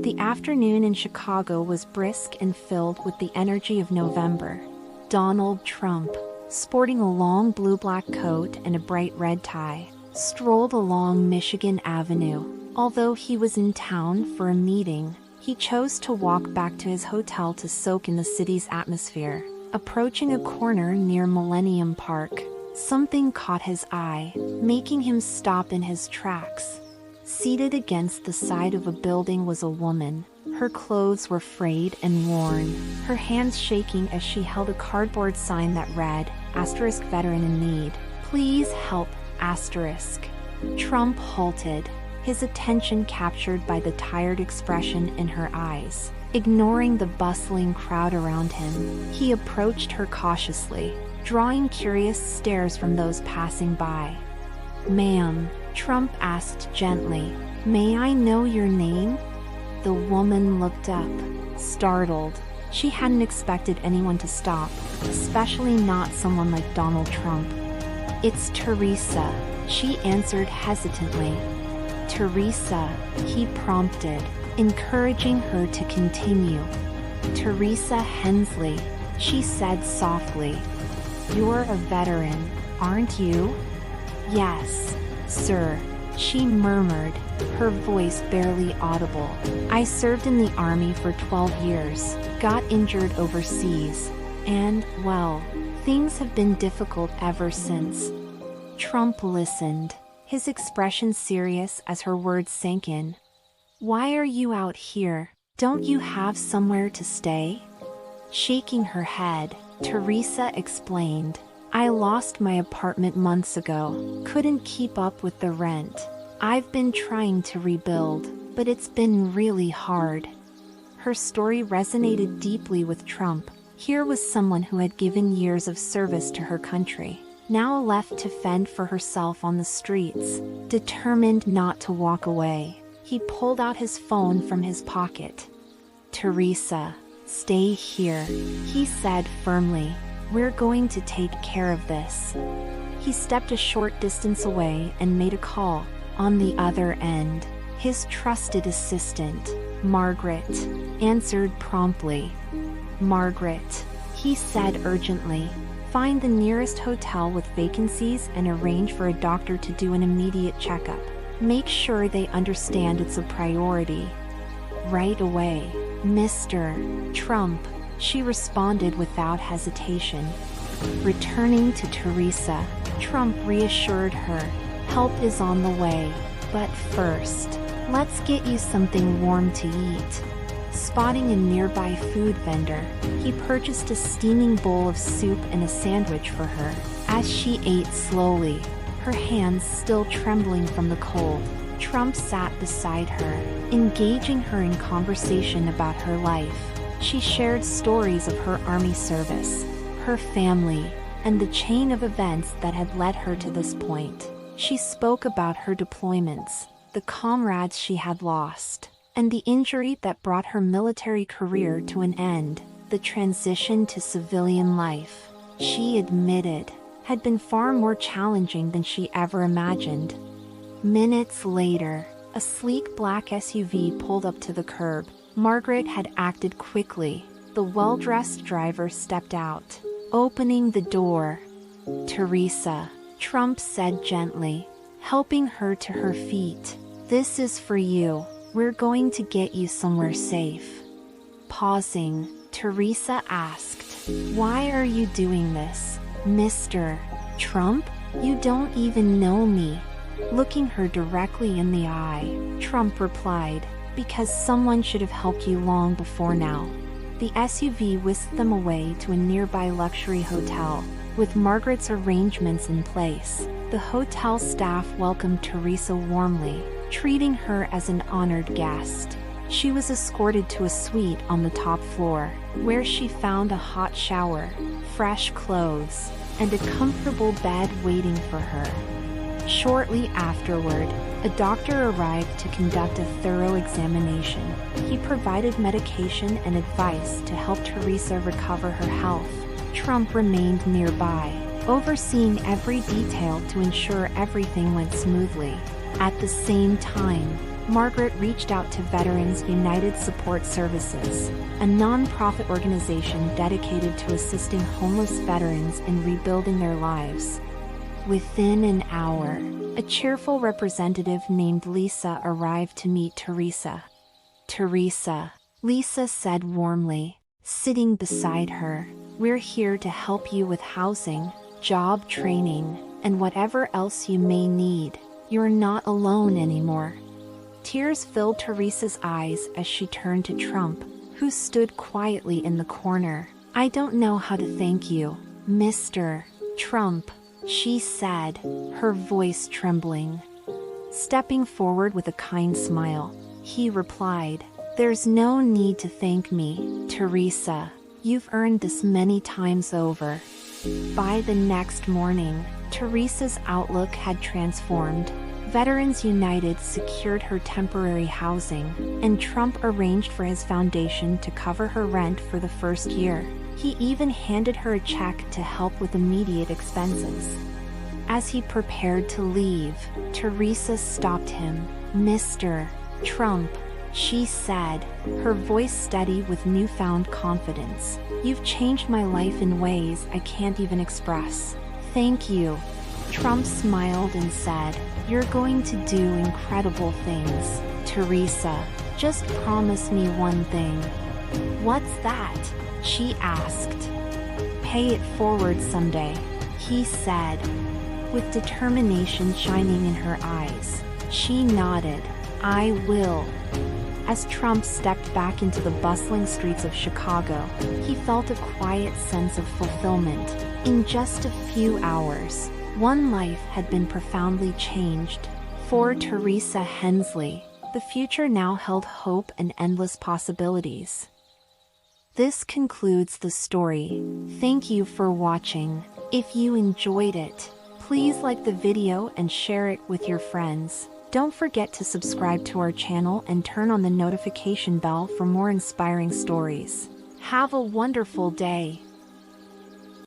The afternoon in Chicago was brisk and filled with the energy of November. Donald Trump, sporting a long blue-black coat and a bright red tie, strolled along Michigan Avenue. Although he was in town for a meeting, he chose to walk back to his hotel to soak in the city's atmosphere. Approaching a corner near Millennium Park, something caught his eye, making him stop in his tracks. Seated against the side of a building was a woman. Her clothes were frayed and worn, her hands shaking as she held a cardboard sign that read, *Veteran in need. Please help, *. Trump halted, his attention captured by the tired expression in her eyes. Ignoring the bustling crowd around him, he approached her cautiously, drawing curious stares from those passing by. "Ma'am," Trump asked gently, "may I know your name?" The woman looked up, startled. She hadn't expected anyone to stop, especially not someone like Donald Trump. "It's Teresa," she answered hesitantly. "Teresa," he prompted, encouraging her to continue. "Teresa Hensley," she said softly. "You're a veteran, aren't you?" "Yes, sir," she murmured, her voice barely audible. "I served in the army for 12 years, got injured overseas, and, well, things have been difficult ever since." Trump listened, his expression serious as her words sank in. "Why are you out here? Don't you have somewhere to stay?" Shaking her head, Teresa explained, "I lost my apartment months ago, couldn't keep up with the rent. I've been trying to rebuild, but it's been really hard." Her story resonated deeply with Trump. Here was someone who had given years of service to her country, now left to fend for herself on the streets, determined not to walk away. He pulled out his phone from his pocket. "Teresa, stay here," he said firmly. "We're going to take care of this." He stepped a short distance away and made a call. On the other end, his trusted assistant, Margaret, answered promptly. "Margaret," he said urgently, "find the nearest hotel with vacancies and arrange for a doctor to do an immediate checkup. Make sure they understand it's a priority." "Right away, Mr. Trump," she responded without hesitation. Returning to Teresa, Trump reassured her, "Help is on the way, but first, let's get you something warm to eat." Spotting a nearby food vendor, he purchased a steaming bowl of soup and a sandwich for her. As she ate slowly, her hands still trembling from the cold, Trump sat beside her, engaging her in conversation about her life. She shared stories of her army service, her family, and the chain of events that had led her to this point. She spoke about her deployments, the comrades she had lost, and the injury that brought her military career to an end. The transition to civilian life, she admitted, had been far more challenging than she ever imagined. Minutes later, a sleek black SUV pulled up to the curb. Margaret had acted quickly. The well-dressed driver stepped out, opening the door. "Teresa," Trump said gently, helping her to her feet. "This is for you. We're going to get you somewhere safe." Pausing, Teresa asked, "Why are you doing this, Mr. Trump? You don't even know me." Looking her directly in the eye, Trump replied, "Because someone should have helped you long before now." The SUV whisked them away to a nearby luxury hotel. With Margaret's arrangements in place, the hotel staff welcomed Teresa warmly, treating her as an honored guest. She was escorted to a suite on the top floor, where she found a hot shower, fresh clothes, and a comfortable bed waiting for her. Shortly afterward, a doctor arrived to conduct a thorough examination. He provided medication and advice to help Teresa recover her health. Trump remained nearby, overseeing every detail to ensure everything went smoothly. At the same time, Margaret reached out to Veterans United Support Services, a non-profit organization dedicated to assisting homeless veterans in rebuilding their lives. Within an hour, a cheerful representative named Lisa arrived to meet Teresa. "Teresa," Lisa said warmly, sitting beside her, "we're here to help you with housing, job training, and whatever else you may need. You're not alone anymore." Tears filled Teresa's eyes as she turned to Trump, who stood quietly in the corner. "I don't know how to thank you, Mr. Trump," she said, her voice trembling. Stepping forward with a kind smile, he replied, "There's no need to thank me, Teresa. You've earned this many times over." By the next morning, Teresa's outlook had transformed. Veterans United secured her temporary housing, and Trump arranged for his foundation to cover her rent for the first year. He even handed her a check to help with immediate expenses. As he prepared to leave, Teresa stopped him. "Mr. Trump," she said, her voice steady with newfound confidence, "you've changed my life in ways I can't even express. Thank you." Trump smiled and said, "You're going to do incredible things, Teresa. Just promise me one thing." "What's that?" she asked. "Pay it forward someday," he said. With determination shining in her eyes, she nodded. "I will." As Trump stepped back into the bustling streets of Chicago, he felt a quiet sense of fulfillment. In just a few hours, one life had been profoundly changed. For Teresa Hensley, the future now held hope and endless possibilities. This concludes the story. Thank you for watching. If you enjoyed it, please like the video and share it with your friends. Don't forget to subscribe to our channel and turn on the notification bell for more inspiring stories. Have a wonderful day.